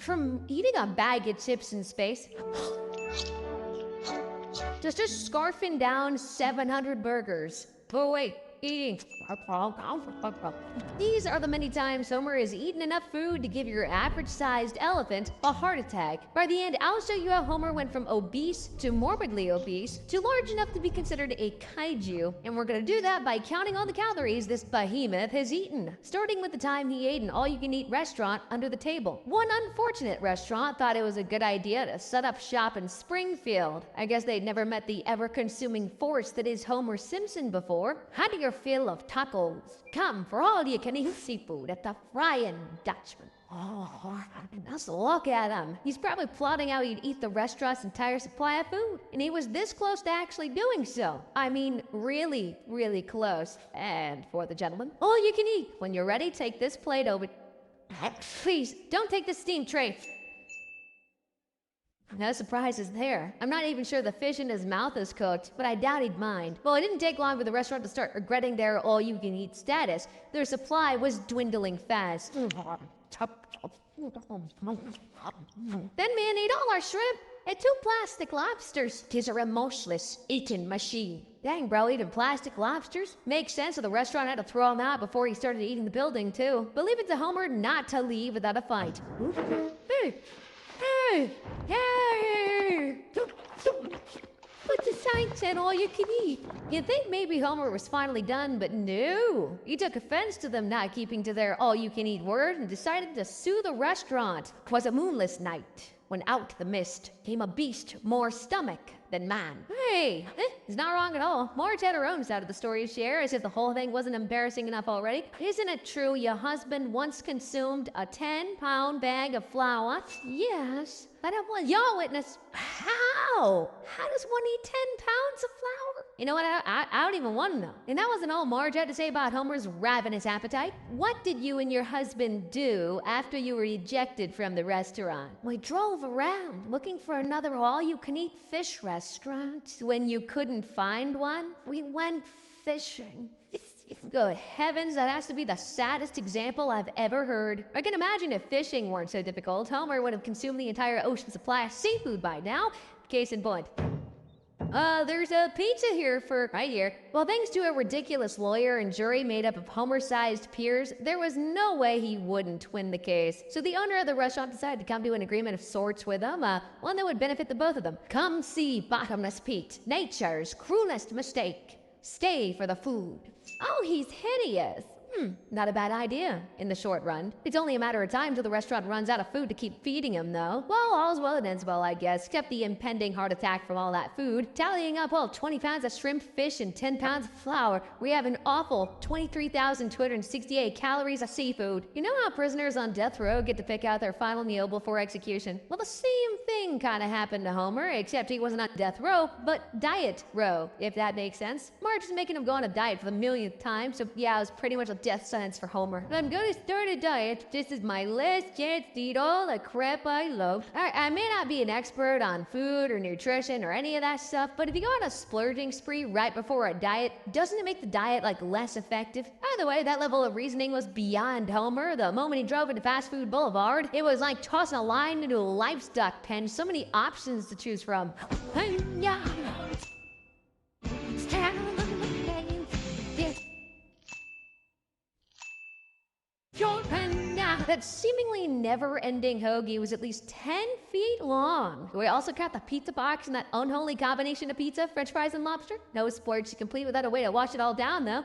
From eating a bag of chips in space, just scarfing down 700 burgers. But wait, eating. These are the many times Homer has eaten enough food to give your average-sized elephant a heart attack. By the end, I'll show you how Homer went from obese to morbidly obese to large enough to be considered a kaiju. And we're gonna do that by counting all the calories this behemoth has eaten, starting with the time he ate an all-you-can-eat restaurant under the table. One unfortunate restaurant thought it was a good idea to set up shop in Springfield. I guess they'd never met the ever-consuming force that is Homer Simpson before. How do your fill of tacos? Come for all you can eat seafood at the Frying Dutchman. Oh, just look at him. He's probably plotting how he'd eat the restaurant's entire supply of food. And he was this close to actually doing so. I mean, really, really close. And for the gentleman, all you can eat. When you're ready, take this plate over. Please, don't take the steamed tray. No surprises there. I'm not even sure the fish in his mouth is cooked, but I doubt he'd mind. Well, it didn't take long for the restaurant to start regretting their all-you-can-eat status. Their supply was dwindling fast. Then man ate all our shrimp and 2 plastic lobsters. 'Tis a remorseless eating machine. Dang, bro, eating plastic lobsters? Makes sense, so the restaurant had to throw him out before he started eating the building, too. But leave it to Homer not to leave without a fight. Hey! Hey! Hey! But the sign said all you can eat. You'd think maybe Homer was finally done, but no. He took offense to them not keeping to their all-you-can-eat word and decided to sue the restaurant. 'Twas a moonless night, when out the mist came a beast more stomach than man. Hey, it's not wrong at all. Marge had her own side of the story to share, as if the whole thing wasn't embarrassing enough already. Isn't it true your husband once consumed a 10-pound bag of flour? Yes, but I was your witness. How? How does one eat 10 pounds of flour? You know what, I don't even want to know. And that wasn't all Marge had to say about Homer's ravenous appetite. What did you and your husband do after you were ejected from the restaurant? We drove around looking for another all-you-can-eat fish restaurant. When you couldn't find one, we went fishing. Good heavens, that has to be the saddest example I've ever heard. I can imagine if fishing weren't so difficult, Homer would have consumed the entire ocean supply of seafood by now. Case in point. There's a pizza here for right here. Well, thanks to a ridiculous lawyer and jury made up of Homer-sized peers, there was no way he wouldn't win the case. So the owner of the restaurant decided to come to an agreement of sorts with him, one that would benefit the both of them. Come see Bottomless Pete, nature's cruelest mistake. Stay for the food. Oh, he's hideous. Not a bad idea in the short run. It's only a matter of time till the restaurant runs out of food to keep feeding him, though. Well, all's well that ends well, I guess, except the impending heart attack from all that food. Tallying up all 20 pounds of shrimp, fish, and 10 pounds of flour, we have an awful 23,268 calories of seafood. You know how prisoners on death row get to pick out their final meal before execution? Well, the same thing kind of happened to Homer, except he wasn't on death row, but diet row, if that makes sense. Marge is making him go on a diet for the millionth time, so yeah, it was pretty much a death sentence for Homer. If I'm gonna start a diet, this is my last chance to eat all the crap I love. I may not be an expert on food or nutrition or any of that stuff, but if you go on a splurging spree right before a diet, doesn't it make the diet like less effective? Either way, that level of reasoning was beyond Homer. The moment he drove into Fast Food Boulevard, it was like tossing a line into a livestock pen. So many options to choose from. That seemingly never-ending hoagie was at least 10 feet long. We also count the pizza box and that unholy combination of pizza, french fries, and lobster. No splurge to complete without a way to wash it all down, though.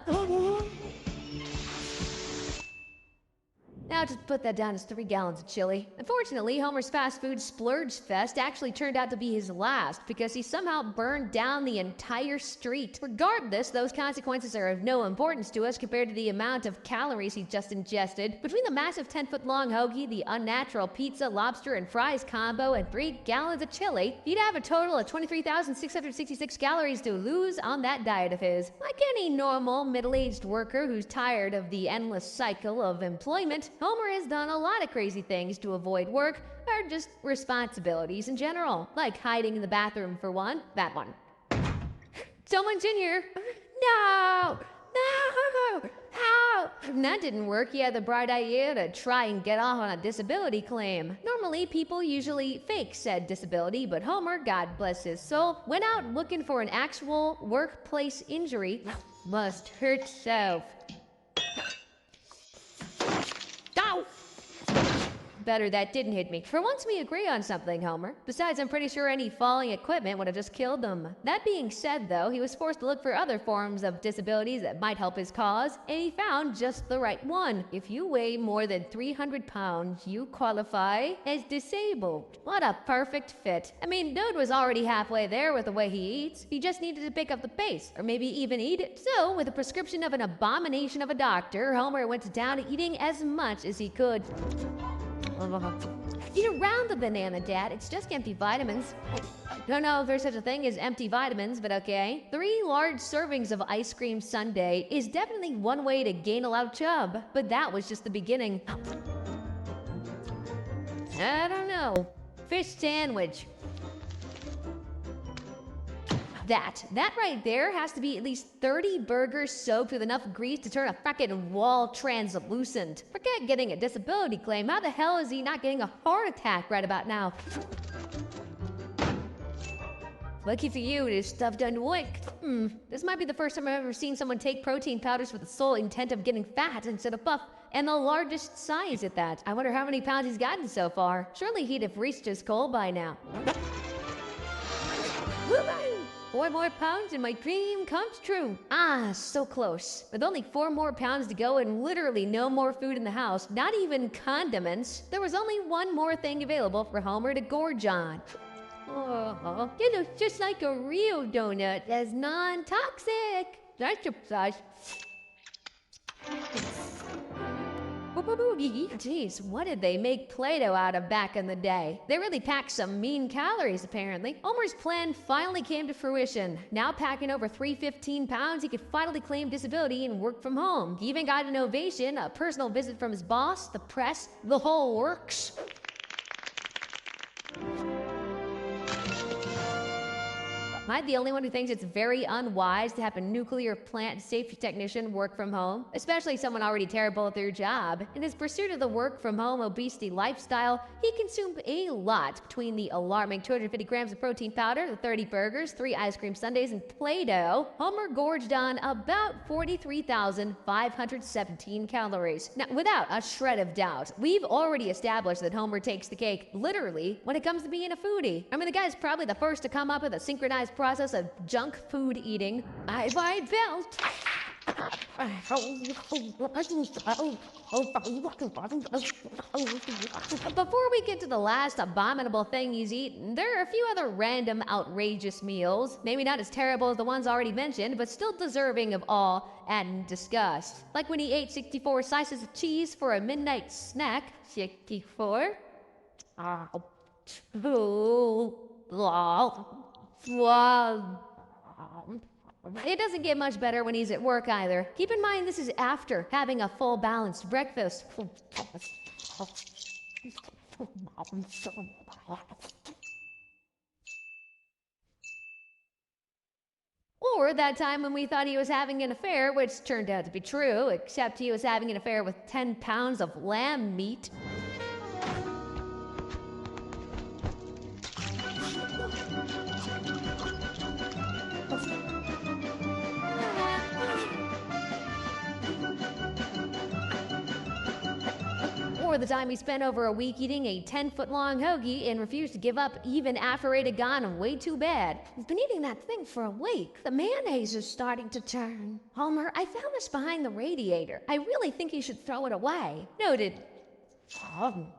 Now just put that down as 3 gallons of chili. Unfortunately, Homer's fast food splurge fest actually turned out to be his last because he somehow burned down the entire street. Regardless, those consequences are of no importance to us compared to the amount of calories he just ingested. Between the massive 10-foot-long hoagie, the unnatural pizza, lobster, and fries combo, and 3 gallons of chili, he'd have a total of 23,666 calories to lose on that diet of his. Like any normal middle-aged worker who's tired of the endless cycle of employment, Homer has done a lot of crazy things to avoid work, or just responsibilities in general, like hiding in the bathroom for one. That one. Someone's in here. No! No! Help! And that didn't work. He had the bright idea to try and get off on a disability claim. Normally, people usually fake said disability, but Homer, God bless his soul, went out looking for an actual workplace injury. Must hurt so. Ow! Better that didn't hit me. For once we agree on something, Homer. Besides, I'm pretty sure any falling equipment would have just killed him. That being said, though, he was forced to look for other forms of disabilities that might help his cause, and he found just the right one. If you weigh more than 300 pounds, you qualify as disabled. What a perfect fit. I mean, dude was already halfway there with the way he eats. He just needed to pick up the pace, or maybe even eat it. So, with a prescription of an abomination of a doctor, Homer went to town eating as much as he could. Eat around the banana, Dad. It's just empty vitamins. Don't know if there's such a thing as empty vitamins, but okay. 3 large servings of ice cream sundae is definitely one way to gain a lot of chub, but that was just the beginning. I don't know. Fish sandwich. That right there has to be at least 30 burgers soaked with enough grease to turn a frickin' wall translucent. Forget getting a disability claim. How the hell is he not getting a heart attack right about now? Lucky for you, it is stuff done quick. This might be the first time I've ever seen someone take protein powders with the sole intent of getting fat instead of buff, and the largest size at that. I wonder how many pounds he's gotten so far. Surely he'd have reached his goal by now. 4 more pounds and my dream comes true. Ah, so close. With only 4 more pounds to go and literally no more food in the house, not even condiments, there was only one more thing available for Homer to gorge on. Oh, it looks just like a real donut that's non-toxic. That's a plus. Jeez, what did they make Play-Doh out of back in the day? They really packed some mean calories, apparently. Homer's plan finally came to fruition. Now packing over 315 pounds, he could finally claim disability and work from home. He even got an ovation, a personal visit from his boss, the press, the whole works. Am I the only one who thinks it's very unwise to have a nuclear plant safety technician work from home? Especially someone already terrible at their job. In his pursuit of the work-from-home obesity lifestyle, he consumed a lot between the alarming 250 grams of protein powder, the 30 burgers, 3 ice cream sundaes, and Play-Doh. Homer gorged on about 43,517 calories. Now, without a shred of doubt, we've already established that Homer takes the cake, literally, when it comes to being a foodie. I mean, the guy's probably the first to come up with a synchronized process of junk food eating. I felt. Before we get to the last abominable thing he's eaten, there are a few other random outrageous meals. Maybe not as terrible as the ones already mentioned, but still deserving of awe and disgust. Like when he ate 64 slices of cheese for a midnight snack. 64? Wow. It doesn't get much better when he's at work either. Keep in mind this is after having a full balanced breakfast. Or that time when we thought he was having an affair, which turned out to be true, except he was having an affair with 10 pounds of lamb meat. Or the time he spent over a week eating a 10-foot-long hoagie and refused to give up even after it had gone way too bad. He's been eating that thing for a week. The mayonnaise is starting to turn. Homer, I found this behind the radiator. I really think you should throw it away. Noted.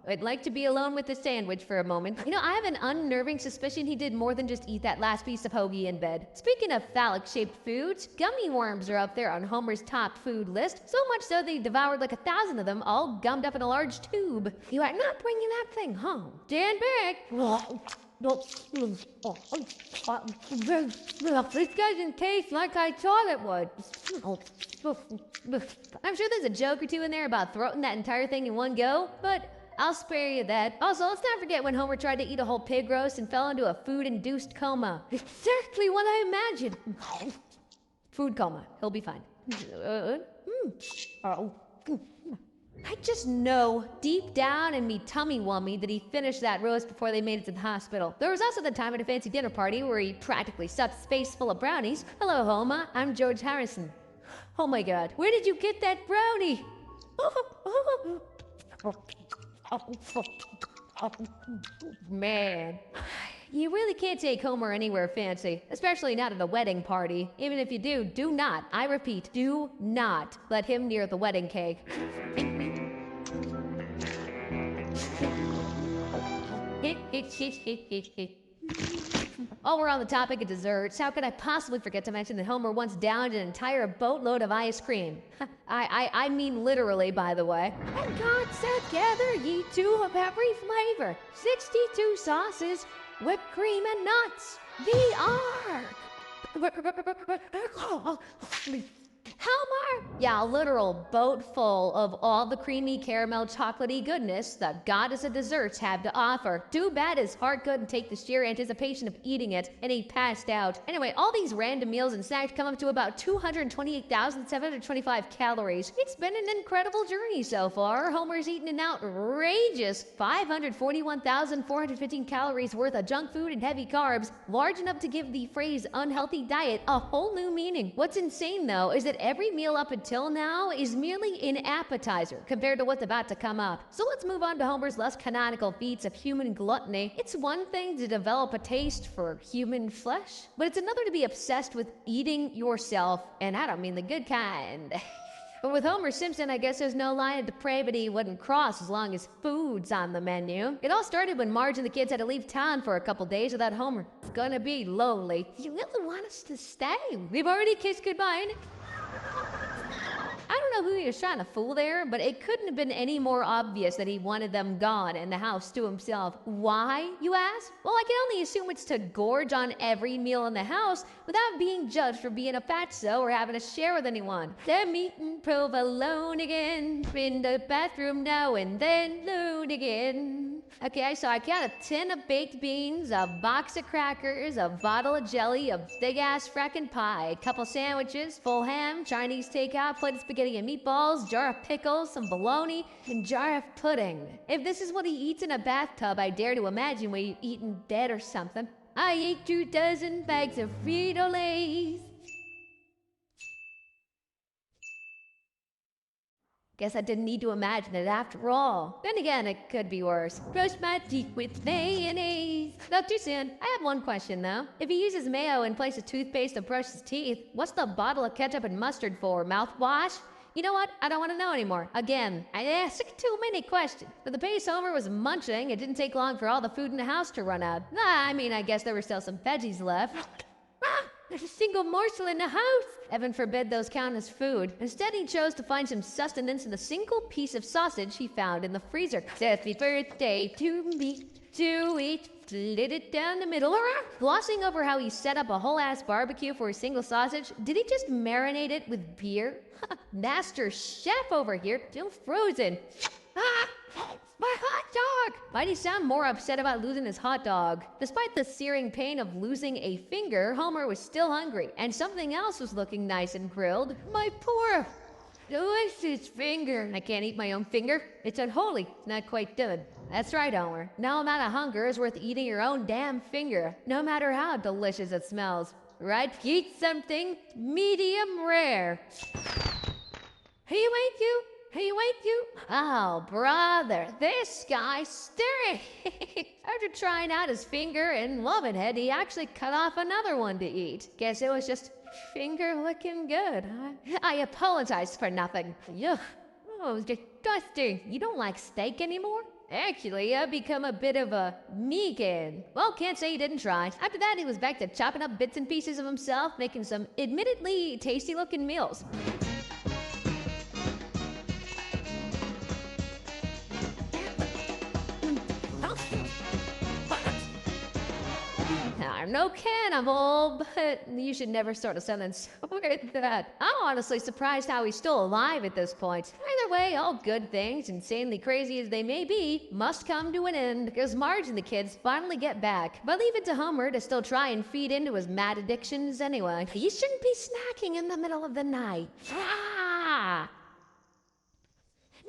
I'd like to be alone with the sandwich for a moment. You know, I have an unnerving suspicion he did more than just eat that last piece of hoagie in bed. Speaking of phallic-shaped foods, gummy worms are up there on Homer's top food list, so much so they devoured like 1,000 of them, all gummed up in a large tube. You are not bringing that thing home. Stand back. This doesn't taste like I thought it would. I'm sure there's a joke or two in there about throwing that entire thing in one go, but I'll spare you that. Also, let's not forget when Homer tried to eat a whole pig roast and fell into a food-induced coma. Exactly what I imagined. Food coma. He'll be fine. I just know deep down in me tummy wummy that he finished that roast before they made it to the hospital. There was also the time at a fancy dinner party where he practically stuffed his face full of brownies. Hello, Homer. I'm George Harrison. Oh my god, where did you get that brownie? Man. You really can't take Homer anywhere fancy, especially not at a wedding party. Even if you do, do not, I repeat, do not let him near the wedding cake. Oh, we're on the topic of desserts. How could I possibly forget to mention that Homer once downed an entire boatload of ice cream? I mean literally, by the way. And God said, gather ye two of every flavor, 62 sauces, whipped cream and nuts. The Ark. Homer! Yeah, a literal boat full of all the creamy caramel chocolatey goodness the goddess of desserts have to offer. Too bad his heart couldn't take the sheer anticipation of eating it, and he passed out. Anyway, all these random meals and snacks come up to about 228,725 calories. It's been an incredible journey so far. Homer's eaten an outrageous 541,415 calories worth of junk food and heavy carbs, large enough to give the phrase unhealthy diet a whole new meaning. What's insane though is that every meal up until now is merely an appetizer compared to what's about to come up. So let's move on to Homer's less canonical feats of human gluttony. It's one thing to develop a taste for human flesh, but it's another to be obsessed with eating yourself, and I don't mean the good kind. But with Homer Simpson, I guess there's no line of depravity he wouldn't cross as long as food's on the menu. It all started when Marge and the kids had to leave town for a couple days without Homer. It's gonna be lonely. You really want us to stay? We've already kissed goodbye. I don't know who he was trying to fool there, but it couldn't have been any more obvious that he wanted them gone and the house to himself. Why, you ask? Well, I can only assume it's to gorge on every meal in the house without being judged for being a fatso or having to share with anyone. They're meeting provolone again, in the bathroom now and then, load again. Okay, so I got a tin of baked beans, a box of crackers, a bottle of jelly, a big-ass frackin' pie, a couple sandwiches, full ham, Chinese takeout, plate of spaghetti and meatballs, jar of pickles, some bologna, and jar of pudding. If this is what he eats in a bathtub, I dare to imagine what he'd eaten dead or something. I ate 2 dozen bags of Frito-Lays. Guess I didn't need to imagine it after all. Then again, it could be worse. Brush my teeth with mayonnaise. Not too soon. I have one question though. If he uses mayo in place of toothpaste to brush his teeth, what's the bottle of ketchup and mustard for? Mouthwash? You know what? I don't want to know anymore. Again, I asked too many questions. For the pace Homer was munching, it didn't take long for all the food in the house to run out. I mean, I guess there were still some veggies left. There's a single morsel in the house. Heaven forbid those count as food. Instead, he chose to find some sustenance in the single piece of sausage he found in the freezer. Happy birthday to me, to eat, slit it down the middle. Glossing over how he set up a whole-ass barbecue for a single sausage, did he just marinate it with beer? Master chef over here, still frozen. My hot dog! Why'd he sound more upset about losing his hot dog? Despite the searing pain of losing a finger, Homer was still hungry, and something else was looking nice and grilled. My poor, delicious finger. I can't eat my own finger. It's unholy. It's not quite good. That's right, Homer. No amount of hunger is worth eating your own damn finger, no matter how delicious it smells. Right? Eat something medium rare. Hey, wait, you! Hey, wait, you! Oh, brother, this guy stirring. After trying out his finger and loving it, he actually cut off another one to eat. Guess it was just finger looking good, huh? I apologize for nothing. Yuck. Oh, disgusting. You don't like steak anymore? Actually, I've become a bit of a vegan. Well, can't say he didn't try. After that, he was back to chopping up bits and pieces of himself, making some admittedly tasty-looking meals. I'm no cannibal, but you should never start a sentence with that. I'm honestly surprised how he's still alive at this point. Either way, all good things, insanely crazy as they may be, must come to an end, because Marge and the kids finally get back. But leave it to Homer to still try and feed into his mad addictions anyway. You shouldn't be snacking in the middle of the night.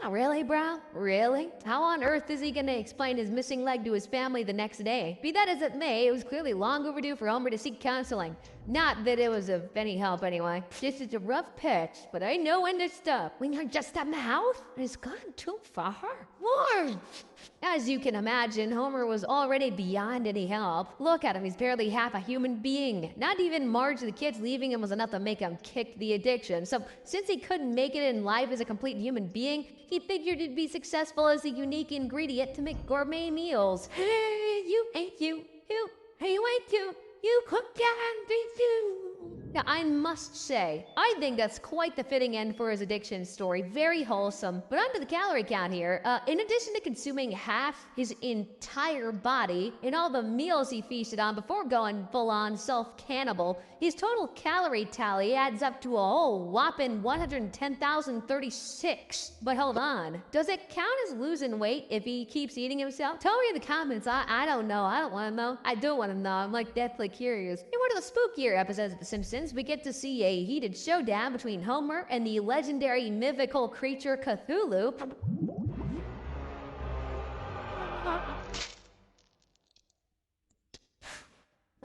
Oh, really, bro? Really? How on earth is he gonna explain his missing leg to his family the next day? Be that as it may, it was clearly long overdue for Homer to seek counseling. Not that it was of any help anyway. Just it's a rough patch, but I know when to stop. When you're just a mouth, it's gone too far. More! As you can imagine, Homer was already beyond any help. Look at him, he's barely half a human being. Not even Marge the kids leaving him was enough to make him kick the addiction. So since he couldn't make it in life as a complete human being, he figured he'd be successful as a unique ingredient to make gourmet meals. Hey, you ain't you, hey, you ain't you cook and be you. Now, I must say, I think that's quite the fitting end for his addiction story. Very wholesome. But onto the calorie count here. In addition to consuming half his entire body in all the meals he feasted on before going full-on self-cannibal, his total calorie tally adds up to a whole whopping 110,036. But hold on. Does it count as losing weight if he keeps eating himself? Tell me in the comments. I don't know. I don't want to know. I do want to know. I'm like deathly curious. In one of the spookier episodes of The Simpsons, we get to see a heated showdown between Homer and the legendary mythical creature Cthulhu.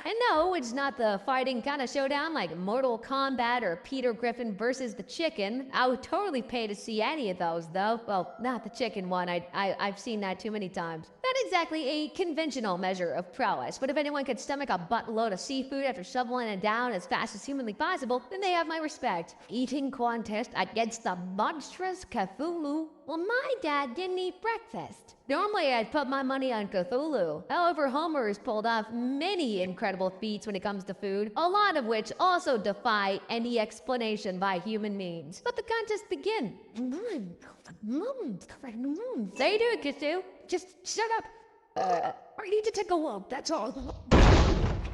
I know it's not the fighting kind of showdown like Mortal Kombat or Peter Griffin versus the chicken. I would totally pay to see any of those though. Well, not the chicken one. I've seen that too many times. Not exactly a conventional measure of prowess, but if anyone could stomach a buttload of seafood after shoveling it down as fast as humanly possible, then they have my respect. Eating contest against the monstrous Cthulhu. Well, my dad didn't eat breakfast. Normally, I'd put my money on Cthulhu. However, Homer has pulled off many incredible feats when it comes to food, a lot of which also defy any explanation by human means. Let the contest begin. Say do it, Cthulhu. Just shut up. I need to take a walk, that's all.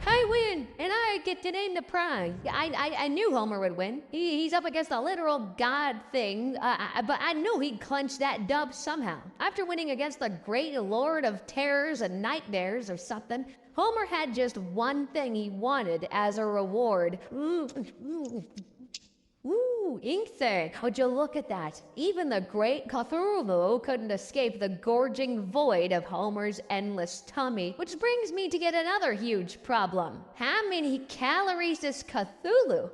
I win, and I get to name the prize. I knew Homer would win. He's up against a literal god thing, but I knew he'd clinch that dub somehow. After winning against the great lord of terrors and nightmares or something, Homer had just one thing he wanted as a reward. Ooh, Inkster, would you look at that? Even the great Cthulhu couldn't escape the gorging void of Homer's endless tummy. Which brings me to get another huge problem. How many calories does Cthulhu?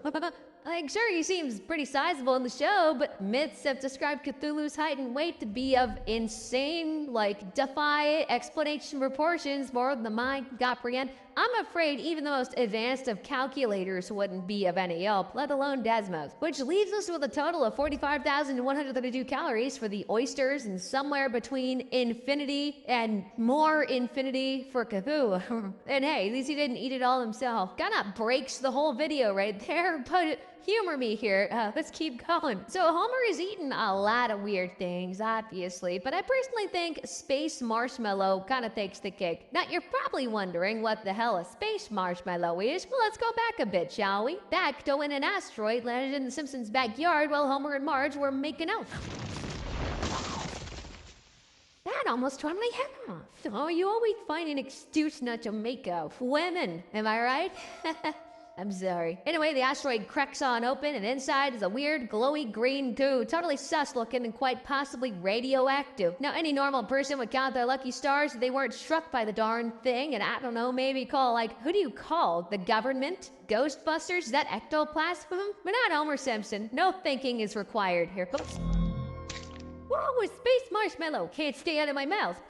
Like, sure, he seems pretty sizable in the show, but myths have described Cthulhu's height and weight to be of insane, like, defy explanation proportions more than the mind can comprehend. I'm afraid even the most advanced of calculators wouldn't be of any help, let alone Desmos. Which leaves us with a total of 45,132 calories for the oysters and somewhere between infinity and more infinity for Cthulhu. And hey, at least he didn't eat it all himself. Kinda breaks the whole video right there, but humor me here. Let's keep going. So Homer is eating a lot of weird things, obviously, but I personally think space marshmallow kind of takes the cake. Now, you're probably wondering what the hell a space marshmallow is. Well, let's go back a bit, shall we? Back to when an asteroid landed in the Simpsons' backyard while Homer and Marge were making out. That almost totally happened. Oh, you always find an excuse not to make out. Women, am I right? I'm sorry. Anyway, the asteroid cracks on open, and inside is a weird, glowy green goo. Totally sus looking and quite possibly radioactive. Now, any normal person would count their lucky stars if they weren't struck by the darn thing, and I don't know, maybe call, like, who do you call? The government? Ghostbusters? Is that ectoplasm? But not Homer Simpson. No thinking is required here. Oops. Whoa, a space marshmallow. Can't stay out of my mouth.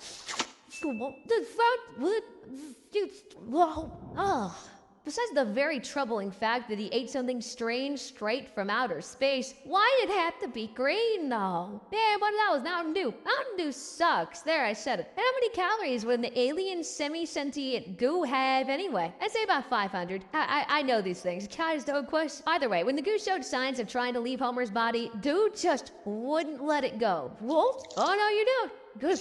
Whoa. Oh. Besides the very troubling fact that he ate something strange straight from outer space, why did it have to be green though? Yeah, but that was Mountain Dew. Mountain Dew sucks. There, I said it. And how many calories would the alien semi-sentient goo have anyway? I'd say about 500. I know these things. Guys, don't question. Either way, when the goo showed signs of trying to leave Homer's body, dude just wouldn't let it go. Whoa. Oh no, you don't. Good.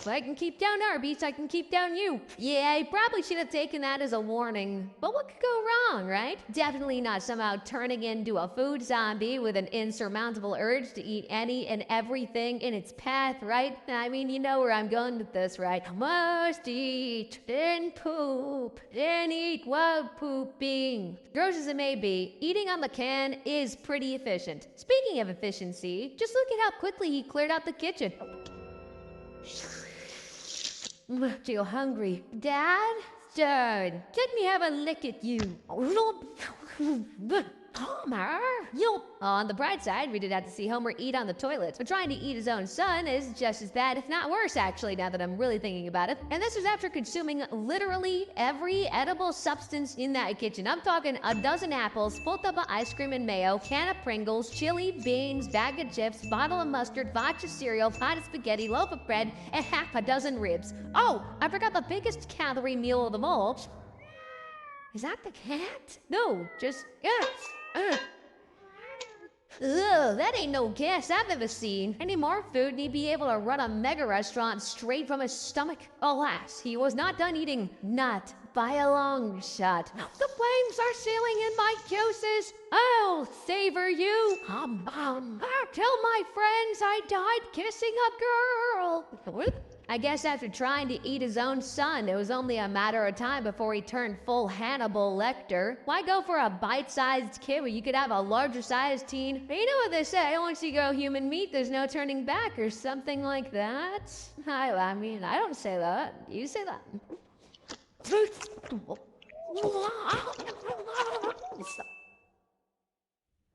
If I can keep down Arby's, I can keep down you. Yeah, I probably should have taken that as a warning. But what could go wrong, right? Definitely not somehow turning into a food zombie with an insurmountable urge to eat any and everything in its path, right? I mean, you know where I'm going with this, right? Must eat, then poop, then eat while pooping. Gross as it may be, eating on the can is pretty efficient. Speaking of efficiency, just look at how quickly he cleared out the kitchen. Too hungry. Dad? Dad, let me have a lick at you. Homer, on the bright side, we did have to see Homer eat on the toilet, but trying to eat his own son is just as bad, if not worse, actually, now that I'm really thinking about it. And this was after consuming literally every edible substance in that kitchen. I'm talking a dozen apples, full tub of ice cream and mayo, can of Pringles, chili, beans, bag of chips, bottle of mustard, vodka cereal, pot of spaghetti, loaf of bread, and half a dozen ribs. Oh, I forgot the biggest calorie meal of them all. Is that the cat? No, just, Ugh, that ain't no gas I've ever seen. Any more food and he'd be able to run a mega restaurant straight from his stomach. Alas, he was not done eating. Not by a long shot. The flames are sealing in my juices. I'll savor you. I'll tell my friends I died kissing a girl. I guess after trying to eat his own son, it was only a matter of time before he turned full Hannibal Lecter. Why go for a bite-sized kid when you could have a larger-sized teen? You know what they say, once you go human meat, there's no turning back, or something like that? I mean, I don't say that. You say that.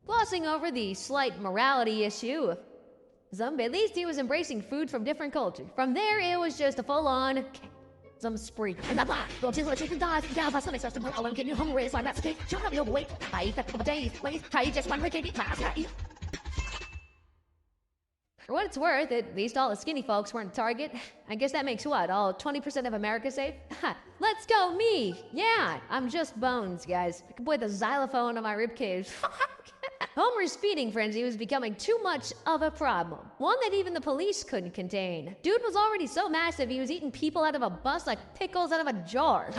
Glossing over the slight morality issue, at least he was embracing food from different cultures. From there, it was just a full-on some spree. For what it's worth, at least all the skinny folks weren't a target. I guess that makes what, all 20% of America safe? Let's go me! Yeah, I'm just bones, guys. I can play the xylophone on my ribcage. Homer's feeding frenzy was becoming too much of a problem. One that even the police couldn't contain. Dude was already so massive he was eating people out of a bus like pickles out of a jar.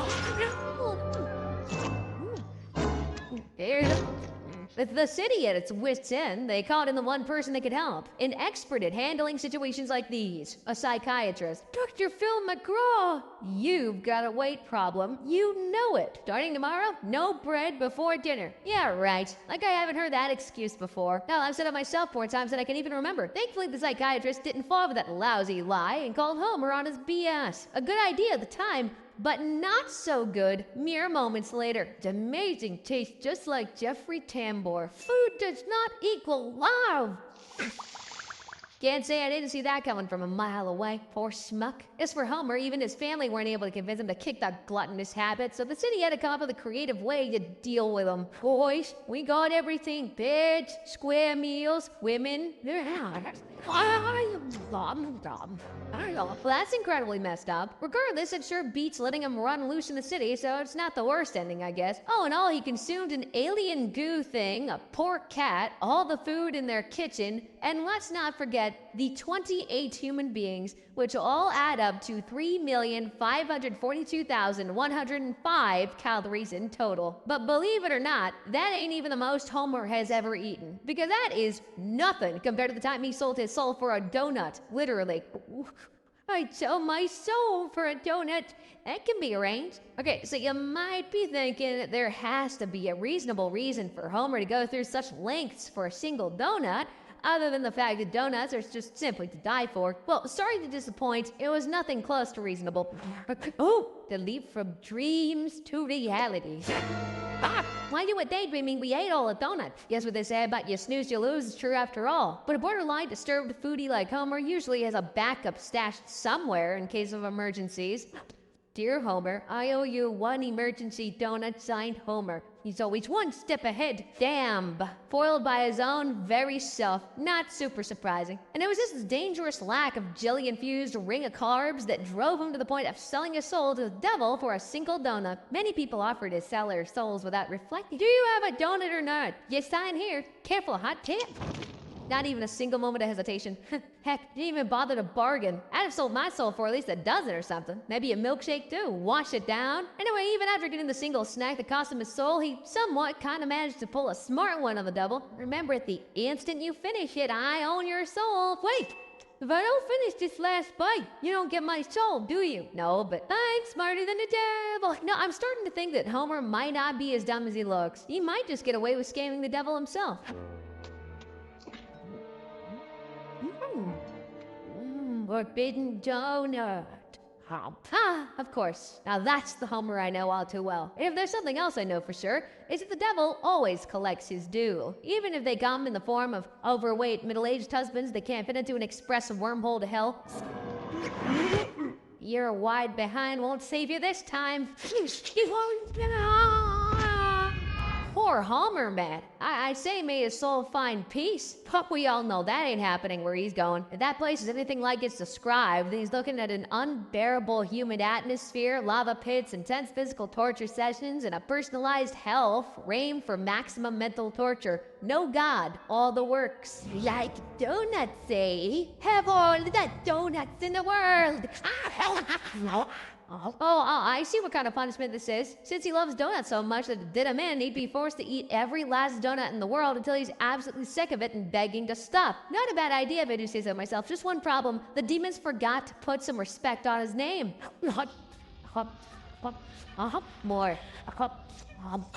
With the city at its wit's end, they called in the one person that could help. An expert at handling situations like these. A psychiatrist. Dr. Phil McGraw! You've got a weight problem. You know it. Starting tomorrow, no bread before dinner. Yeah, right. Like I haven't heard that excuse before. Hell, I've said it myself 4 times that I can even remember. Thankfully, the psychiatrist didn't fall for that lousy lie and called Homer on his BS. A good idea at the time, but not so good mere moments later. It's amazing taste, just like Jeffrey Tambor. Food does not equal love. Can't say I didn't see that coming from a mile away. Poor schmuck. As for Homer, even his family weren't able to convince him to kick that gluttonous habit, so the city had to come up with a creative way to deal with him. Boys, we got everything. Beds, square meals, women. Well, that's incredibly messed up. Regardless, it sure beats letting him run loose in the city, so it's not the worst ending, I guess. All in all, he consumed an alien goo thing, a pork cat, all the food in their kitchen, and let's not forget the 28 human beings, which all add up to 3,542,105 calories in total. But believe it or not, that ain't even the most Homer has ever eaten, because that is nothing compared to the time he sold his soul for a donut, literally. I'd sell my soul for a donut. That can be arranged. Okay, so you might be thinking that there has to be a reasonable reason for Homer to go through such lengths for a single donut, other than the fact that donuts are just simply to die for. Well, sorry to disappoint, it was nothing close to reasonable. Oh, the leap from dreams to reality. Why do it daydreaming? We ate all the donuts. Guess what they say about you snooze, you lose is true after all. But a borderline disturbed foodie like Homer usually has a backup stashed somewhere in case of emergencies. Dear Homer, I owe you one emergency donut signed Homer. He's always one step ahead. Damn. Foiled by his own very self. Not super surprising. And it was this dangerous lack of jelly-infused ring of carbs that drove him to the point of selling his soul to the devil for a single donut. Many people offered to sell their souls without reflecting. Do you have a donut or not? You sign here. Careful, hot tip. Not even a single moment of hesitation. Heck, didn't even bother to bargain. I'd have sold my soul for at least a dozen or something. Maybe a milkshake too. Wash it down. Anyway, even after getting the single snack that cost him his soul, he somewhat kind of managed to pull a smart one on the double. Remember, at the instant you finish it, I own your soul. Wait! If I don't finish this last bite, you don't get my soul, do you? No, but I'm smarter than the devil. No, I'm starting to think that Homer might not be as dumb as he looks. He might just get away with scamming the devil himself. Forbidden donut. Of course. Now that's the Homer I know all too well. And if there's something else I know for sure, it's that the devil always collects his due. Even if they come in the form of overweight, middle-aged husbands that can't fit into an express wormhole to hell. Your wide behind won't save you this time. Poor Homer, man. I say may his soul find peace. But we all know that ain't happening where he's going. If that place is anything like it's described, then he's looking at an unbearable humid atmosphere, lava pits, intense physical torture sessions, and a personalized hell framed for maximum mental torture. No God, all the works. Like donuts, eh? Have all the donuts in the world. I see what kind of punishment this is. Since he loves donuts so much that it did him in, he'd be forced to eat every last donut in the world until he's absolutely sick of it and begging to stop. Not a bad idea if I do say so myself. Just one problem. The demons forgot to put some respect on his name. More.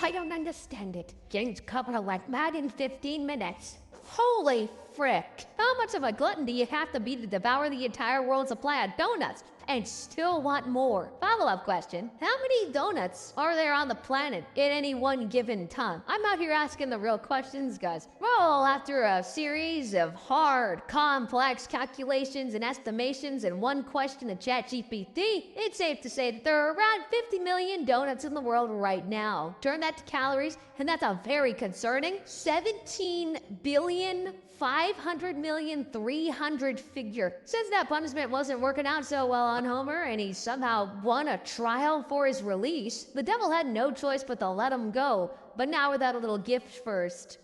I don't understand it. Games cover like mad in 15 minutes. Holy frick. How much of a glutton do you have to be to devour the entire world's supply of donuts and still want more? Follow-up question. How many donuts are there on the planet at any one given time? I'm out here asking the real questions, guys. Well, after a series of hard, complex calculations and estimations and one question to ChatGPT, it's safe to say that there are around 50 million donuts in the world right now. Turn that to calories, and that's a very concerning 17,500,300 figure. Since that punishment wasn't working out so well on Homer and he somehow won a trial for his release, the devil had no choice but to let him go. But now without a little gift first.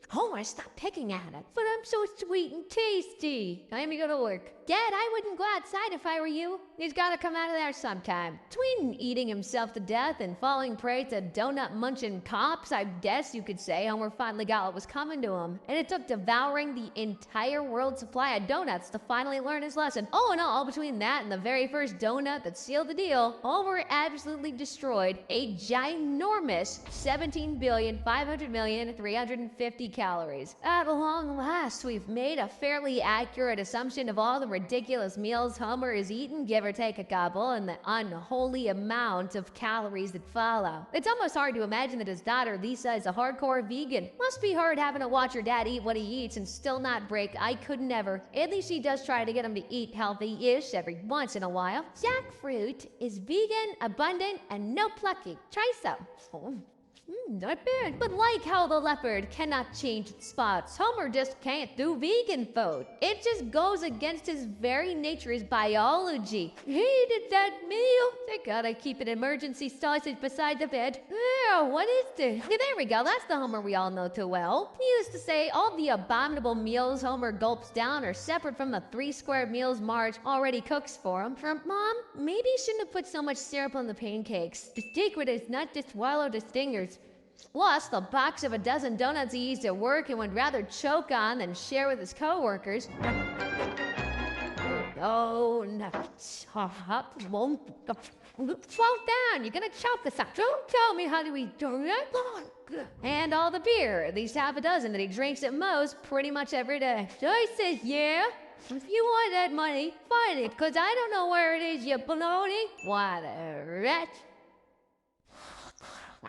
Homer, stop picking at it. But I'm so sweet and tasty. Time to go to work. Dad, I wouldn't go outside if I were you. He's gotta come out of there sometime. Between eating himself to death and falling prey to donut-munching cops, I guess you could say Homer finally got what was coming to him. And it took devouring the entire world's supply of donuts to finally learn his lesson. All in all, between that and the very first donut that sealed the deal, Homer absolutely destroyed a ginormous 17,500,350 calories. At long last, we've made a fairly accurate assumption of all the ridiculous meals Homer has eaten, give or take a couple, and the unholy amount of calories that follow. It's almost hard to imagine that his daughter Lisa is a hardcore vegan. Must be hard having to watch her dad eat what he eats and still not break. I could never. At least she does try to get him to eat healthy-ish every once in a while. Jackfruit is vegan, abundant, and no plucking. Try some. Not bad. But like how the leopard cannot change its spots, Homer just can't do vegan food. It just goes against his very nature, his biology. He did that meal. Thank God I keep an emergency sausage beside the bed. What is this? Okay, there we go. That's the Homer we all know too well. He used to say all the abominable meals Homer gulps down are separate from the 3 square meals Marge already cooks for him. Mom, maybe you shouldn't have put so much syrup on the pancakes. The secret is not to swallow the stingers. Plus, the box of a dozen donuts he eats at work and would rather choke on than share with his coworkers. Donuts. Won't fall down. You're gonna choke this up. Don't tell me how to eat donuts. And all the beer, at least half a dozen that he drinks at most pretty much every day. So he says, yeah. If you want that money, find it, cause I don't know where it is, you baloney. What a wretch.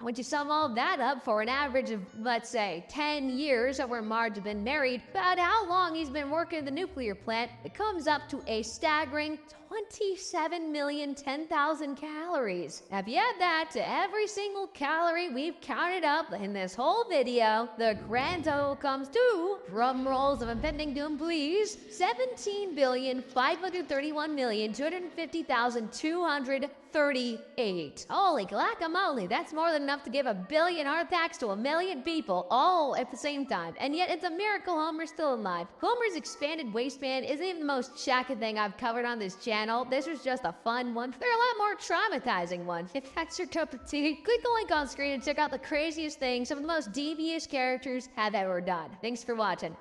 When you sum all that up for an average of, let's say, 10 years over Marge has been married, about how long he's been working at the nuclear plant, it comes up to a staggering 27,010,000 calories. Now, if you add that to every single calorie we've counted up in this whole video, the grand total comes to, drum rolls of impending doom please, 17,531,250,250 38. Holy guacamole, that's more than enough to give 1 billion heart attacks to 1 million people all at the same time. And yet it's a miracle Homer's still alive. Homer's expanded waistband isn't even the most shocking thing I've covered on this channel. This was just a fun one. There are a lot more traumatizing ones. If that's your cup of tea, click the link on screen and check out the craziest things some of the most devious characters have ever done. Thanks for watching.